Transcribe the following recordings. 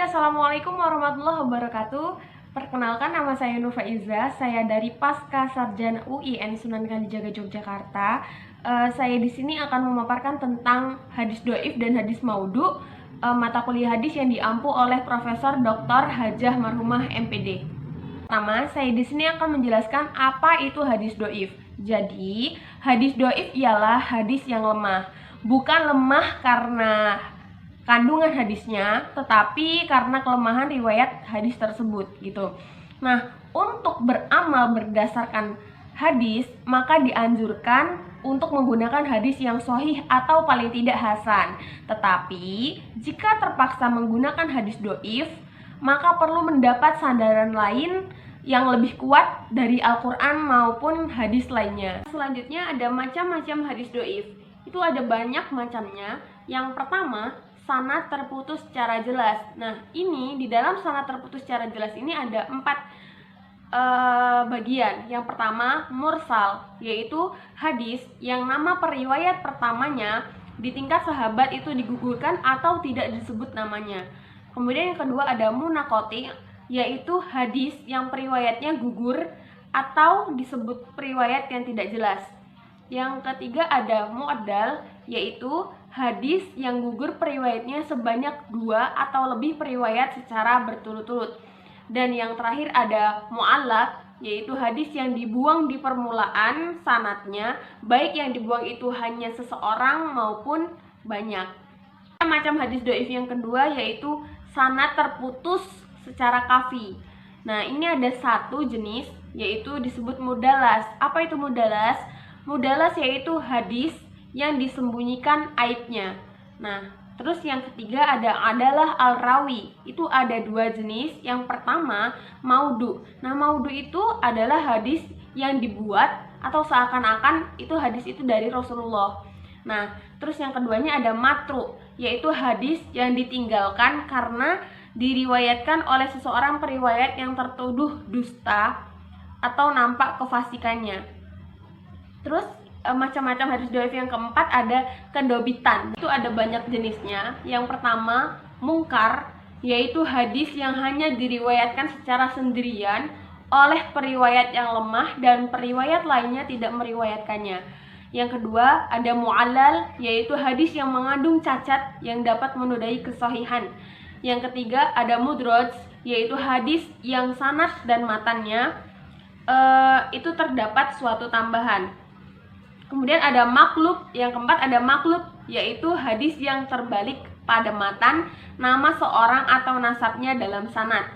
Assalamualaikum warahmatullahi wabarakatuh. Perkenalkan, nama saya Nur Faiza. Saya dari Pasca Sarjana UIN Sunan Kalijaga Yogyakarta. Saya di sini akan memaparkan tentang hadis doif dan hadis maudhu, mata kuliah hadis yang diampu oleh Profesor Dr. Hajah Marhumah MPD. Pertama, saya di sini akan menjelaskan apa itu hadis doif. Jadi, hadis doif ialah hadis yang lemah. Bukan lemah karena kandungan hadisnya, tetapi karena kelemahan riwayat hadis tersebut gitu. Nah, untuk beramal berdasarkan hadis, maka dianjurkan untuk menggunakan hadis yang sahih atau paling tidak hasan. Tetapi, jika terpaksa menggunakan hadis doif, maka perlu mendapat sandaran lain yang lebih kuat dari Al-Quran maupun hadis lainnya. Selanjutnya ada macam-macam hadis doif. Itu ada banyak macamnya. Yang pertama, sanad terputus secara jelas. Nah, ini di dalam sanad terputus secara jelas ini ada 4 bagian. Yang pertama, mursal, yaitu hadis yang nama periwayat pertamanya di tingkat sahabat itu digugurkan atau tidak disebut namanya. Kemudian yang kedua ada munaqati, yaitu hadis yang periwayatnya gugur atau disebut periwayat yang tidak jelas. Yang ketiga ada mu'addal, yaitu hadis yang gugur periwayatnya sebanyak 2 atau lebih periwayat secara berturut-turut. Dan yang terakhir ada mu'allaq, yaitu hadis yang dibuang di permulaan sanadnya, baik yang dibuang itu hanya seseorang maupun banyak. Macam hadis doif yang kedua yaitu sanad terputus secara kafi. Nah, ini ada satu jenis yaitu disebut mudalas. Apa itu mudalas? Mudalas yaitu hadis yang disembunyikan aibnya. Nah, terus yang ketiga adalah al-rawi. Itu ada 2 jenis. Yang pertama, maudhu. Nah, maudhu itu adalah hadis yang dibuat atau seakan-akan itu hadis itu dari Rasulullah. Nah, terus yang keduanya ada matru, yaitu hadis yang ditinggalkan karena diriwayatkan oleh seseorang periwayat yang tertuduh dusta atau nampak kefasikannya. Terus macam-macam hadis doif yang keempat ada kedobitan. Itu ada banyak jenisnya. Yang pertama, mungkar, yaitu hadis yang hanya diriwayatkan secara sendirian oleh periwayat yang lemah dan periwayat lainnya tidak meriwayatkannya. Yang kedua, ada mu'allal, yaitu hadis yang mengandung cacat yang dapat menodai kesahihan. Yang ketiga, ada mudraj, yaitu hadis yang sanad dan matannya itu terdapat suatu tambahan. Kemudian ada maklub, yang keempat ada maklub, yaitu hadis yang terbalik pada matan nama seorang atau nasabnya dalam sanad.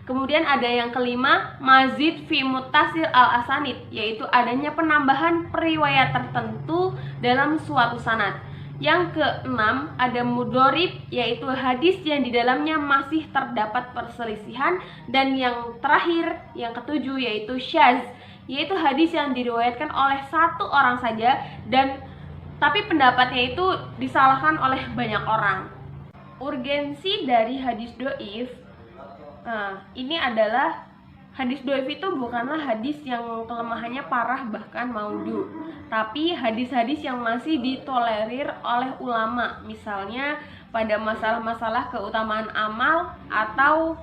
Kemudian ada yang kelima, mazid fi muttasil al-asanid, yaitu adanya penambahan periwayat tertentu dalam suatu sanad. Yang keenam ada mudorib, yaitu hadis yang di dalamnya masih terdapat perselisihan. Dan yang terakhir, yang ketujuh, yaitu syaz, yaitu hadis yang diriwayatkan oleh satu orang saja tapi pendapatnya itu disalahkan oleh banyak orang. Urgensi dari hadis doif, ini adalah hadis doif itu bukanlah hadis yang kelemahannya parah bahkan maudhu, tapi hadis-hadis yang masih ditolerir oleh ulama, misalnya pada masalah-masalah keutamaan amal atau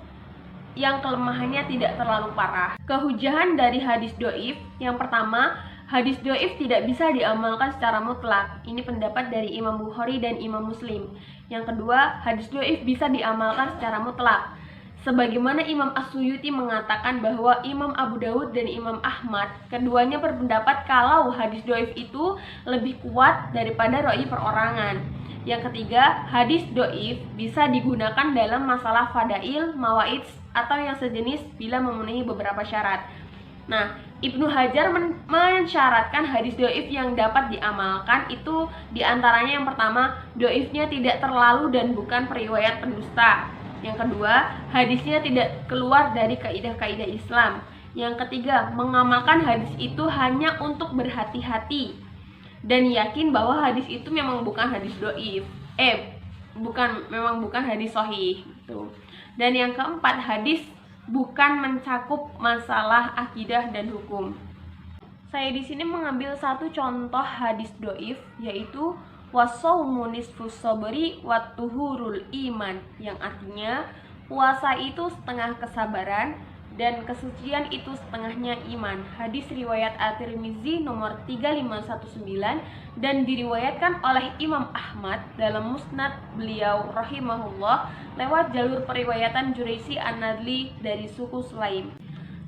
yang kelemahannya tidak terlalu parah. Kehujahan dari hadis doif, yang pertama, hadis doif tidak bisa diamalkan secara mutlak. Ini pendapat dari Imam Bukhari dan Imam Muslim. Yang kedua, hadis doif bisa diamalkan secara mutlak. Sebagaimana Imam As-Suyuti mengatakan bahwa Imam Abu Dawud dan Imam Ahmad keduanya berpendapat kalau hadis doif itu lebih kuat daripada ra'yi perorangan. Yang ketiga, hadis doif bisa digunakan dalam masalah fadail, mawaid, atau yang sejenis bila memenuhi beberapa syarat. Nah, Ibnu Hajar mensyaratkan hadis doif yang dapat diamalkan itu diantaranya yang pertama, doifnya tidak terlalu dan bukan periwayat pendusta. Yang kedua, hadisnya tidak keluar dari kaidah-kaidah Islam. Yang ketiga, mengamalkan hadis itu hanya untuk berhati-hati dan yakin bahwa hadis itu memang bukan hadis doif, bukan hadis sahih gitu. Dan yang keempat, hadis bukan mencakup masalah akidah dan hukum. Saya di sini mengambil satu contoh hadis doif, yaitu wasaumu nisfus sabri wat tuhurul iman, yang artinya puasa itu setengah kesabaran, dan kesucian itu setengahnya iman. Hadis riwayat At-Tirmizi nomor 3519 dan diriwayatkan oleh Imam Ahmad dalam musnad beliau rahimahullah lewat jalur periwayatan Juraisi An-Nadli dari suku Sulaim.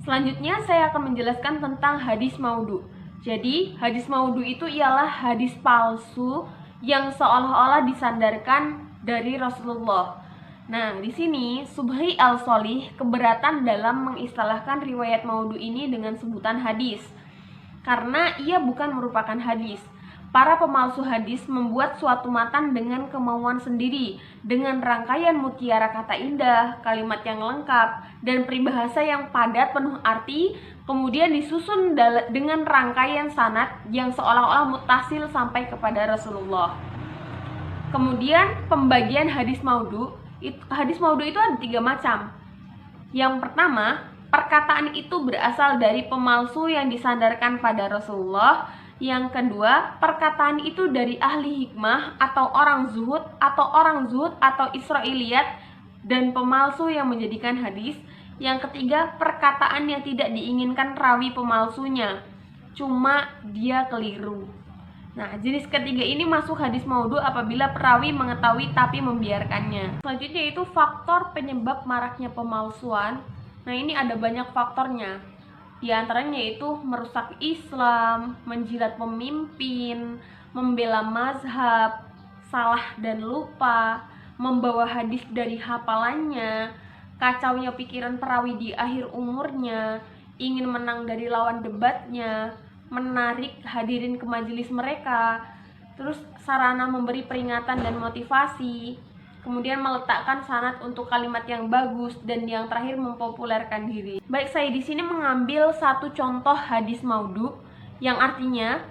Selanjutnya saya akan menjelaskan tentang hadis maudhu. Jadi hadis maudhu itu ialah hadis palsu yang seolah-olah disandarkan dari Rasulullah. Nah, di sini Subhi Al-Sholih keberatan dalam mengistilahkan riwayat maudhu ini dengan sebutan hadis, karena ia bukan merupakan hadis. Para pemalsu hadis membuat suatu matan dengan kemauan sendiri, dengan rangkaian mutiara kata indah, kalimat yang lengkap, dan peribahasa yang padat penuh arti, kemudian disusun dengan rangkaian sanad yang seolah-olah muttasil sampai kepada Rasulullah. Kemudian pembagian hadis maudhu itu ada 3 macam. Yang pertama, perkataan itu berasal dari pemalsu yang disandarkan pada Rasulullah. Yang kedua, perkataan itu dari ahli hikmah atau orang zuhud atau Israiliyat dan pemalsu yang menjadikan hadis. Yang ketiga, perkataan yang tidak diinginkan rawi pemalsunya, cuma dia keliru. Nah, jenis ketiga ini masuk hadis maudhu apabila perawi mengetahui tapi membiarkannya. Selanjutnya itu faktor penyebab maraknya pemalsuan. Nah, ini ada banyak faktornya. Di antaranya itu merusak Islam, menjilat pemimpin, membela mazhab, salah dan lupa, membawa hadis dari hafalannya, kacaunya pikiran perawi di akhir umurnya, ingin menang dari lawan debatnya, menarik hadirin ke majelis mereka, terus sarana memberi peringatan dan motivasi, kemudian meletakkan sanad untuk kalimat yang bagus, dan yang terakhir mempopulerkan diri. Baik, saya di sini mengambil satu contoh hadis maudhu yang artinya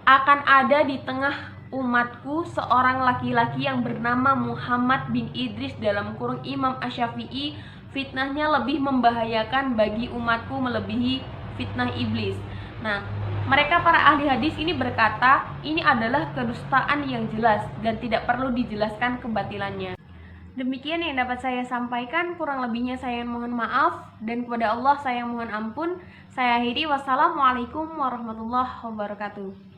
akan ada di tengah umatku seorang laki-laki yang bernama Muhammad bin Idris dalam kurung Imam Asy-Syafi'i, fitnahnya lebih membahayakan bagi umatku melebihi fitnah iblis. Nah, mereka para ahli hadis ini berkata, ini adalah kedustaan yang jelas dan tidak perlu dijelaskan kebatilannya. Demikian yang dapat saya sampaikan, kurang lebihnya saya mohon maaf, dan kepada Allah saya mohon ampun. Saya akhiri, wassalamualaikum warahmatullahi wabarakatuh.